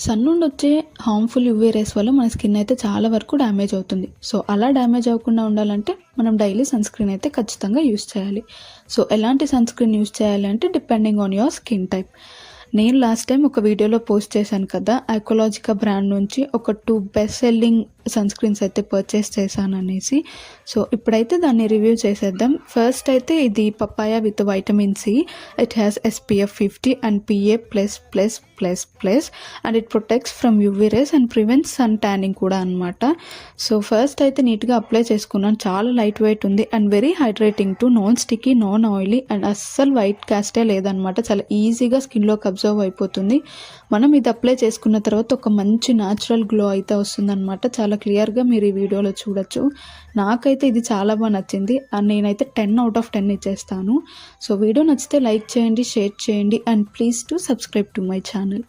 Sun నుండి వచ్చే harmful UV rays వల్ల మన స్కిన్ అయితే చాలా వరకు డ్యామేజ్ అవుతుంది. సో అలా డ్యామేజ్ అవ్వకుండా ఉండాలంటే మనం డైలీ సన్ స్క్రీన్ అయితే ఖచ్చితంగా యూస్ చేయాలి. సో ఎలాంటి సన్ స్క్రీన్ యూస్ చేయాలి అంటే depending on your skin type. నేను లాస్ట్ టైం ఒక వీడియోలో పోస్ట్ చేశాను కదా, ఐకోలాజికా బ్రాండ్ నుంచి ఒక 2 బెస్ట్ సెల్లింగ్ సన్ స్క్రీన్స్ అయితే పర్చేస్ చేశాను అనేసి. సో ఇప్పుడైతే దాన్ని రివ్యూ చేసేద్దాం. ఫస్ట్ అయితే ఇది papaya with vitamin C. It has SPF 50 and PA++++ and it protects from UV rays and prevents sun tanning కూడా అనమాట. సో ఫస్ట్ అయితే నీట్గా అప్లై చేసుకున్నాను. చాలా లైట్ వెయిట్ ఉంది and very hydrating too, non sticky, non oily and అస్సలు white కాస్టే లేదనమాట. చాలా ఈజీగా స్కిన్లోకి అబ్జర్వ్ అయిపోతుంది. మనం ఇది అప్లై చేసుకున్న తర్వాత ఒక మంచి న్యాచురల్ గ్లో అయితే వస్తుందన్నమాట. చాలా క్లియర్గా మీరు ఈ వీడియోలో చూడొచ్చు. నాకైతే ఇది చాలా బాగా నచ్చింది అండ్ నేనైతే 10 out of 10 ఇచ్చేస్తాను. సో వీడియో నచ్చితే లైక్ చేయండి, షేర్ చేయండి and please to subscribe to my channel.